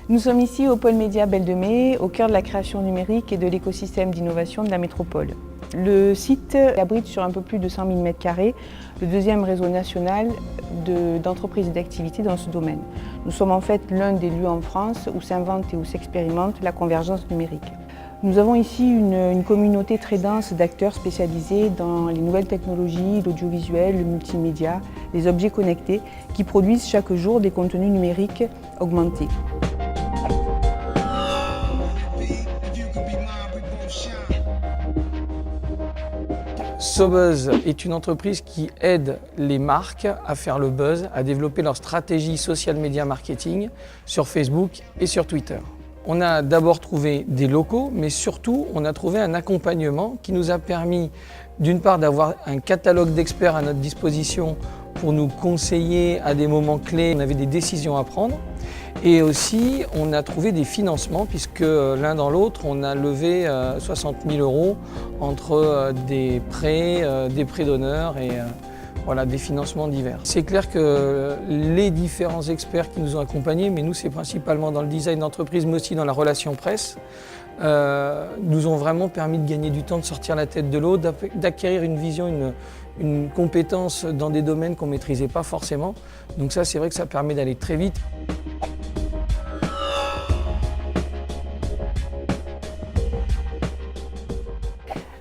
Nous sommes ici au pôle média Belle de Mai, au cœur de la création numérique et de l'écosystème d'innovation de la métropole. Le site abrite sur un peu plus de 100 000 m² le deuxième réseau national d'entreprises et d'activités dans ce domaine. Nous sommes en fait l'un des lieux en France où s'invente et où s'expérimente la convergence numérique. Nous avons ici une communauté très dense d'acteurs spécialisés dans les nouvelles technologies, l'audiovisuel, le multimédia, les objets connectés qui produisent chaque jour des contenus numériques augmentés. SoBuzz est une entreprise qui aide les marques à faire le buzz, à développer leur stratégie social media marketing sur Facebook et sur Twitter. On a d'abord trouvé des locaux, mais surtout on a trouvé un accompagnement qui nous a permis d'une part d'avoir un catalogue d'experts à notre disposition pour nous conseiller à des moments clés, on avait des décisions à prendre. Et aussi, on a trouvé des financements puisque l'un dans l'autre, on a levé 60 000 € entre des prêts d'honneur et voilà, des financements divers. C'est clair que les différents experts qui nous ont accompagnés, mais nous c'est principalement dans le design d'entreprise, mais aussi dans la relation presse, nous ont vraiment permis de gagner du temps, de sortir la tête de l'eau, d'acquérir une vision, une compétence dans des domaines qu'on ne maîtrisait pas forcément. Donc ça, c'est vrai que ça permet d'aller très vite.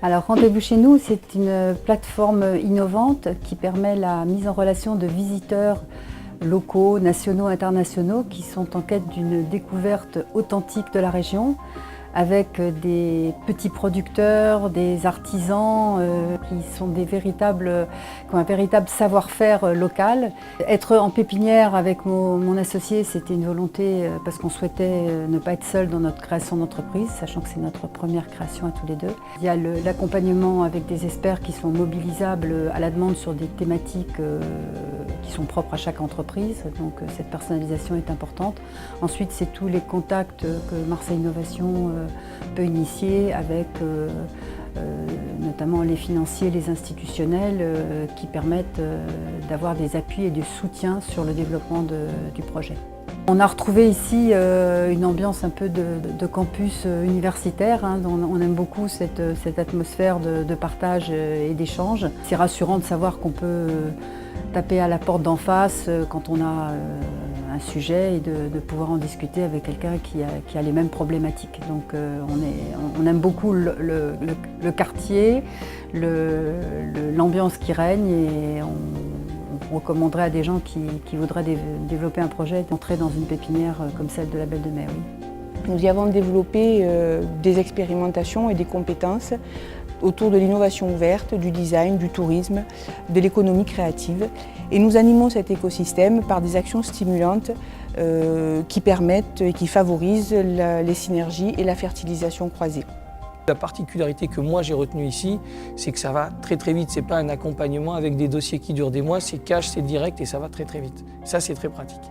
Alors Rendez-vous chez nous, c'est une plateforme innovante qui permet la mise en relation de visiteurs locaux, nationaux, internationaux qui sont en quête d'une découverte authentique de la région avec des petits producteurs, des artisans qui sont qui ont un véritable savoir-faire local. Être en pépinière avec mon associé, c'était une volonté parce qu'on souhaitait ne pas être seul dans notre création d'entreprise, sachant que c'est notre première création à tous les deux. Il y a l'accompagnement avec des experts qui sont mobilisables à la demande sur des thématiques qui sont propres à chaque entreprise, donc cette personnalisation est importante. Ensuite, c'est tous les contacts que Marseille Innovation peut initier avec notamment les financiers, les institutionnels qui permettent d'avoir des appuis et du soutien sur le développement du projet. On a retrouvé ici une ambiance un peu de campus universitaire, hein, on aime beaucoup cette atmosphère de partage et d'échange. C'est rassurant de savoir qu'on peut taper à la porte d'en face quand on a un sujet et de pouvoir en discuter avec quelqu'un qui a les mêmes problématiques. Donc on aime beaucoup le quartier, l'ambiance qui règne et on recommanderait à des gens qui voudraient développer un projet d'entrer dans une pépinière comme celle de la Belle de Mai. Oui. Nous y avons développé des expérimentations et des compétences autour de l'innovation ouverte, du design, du tourisme, de l'économie créative. Et nous animons cet écosystème par des actions stimulantes qui permettent et qui favorisent les synergies et la fertilisation croisée. La particularité que moi j'ai retenue ici, c'est que ça va très très vite. Ce n'est pas un accompagnement avec des dossiers qui durent des mois, c'est cash, c'est direct et ça va très très vite. Ça, c'est très pratique.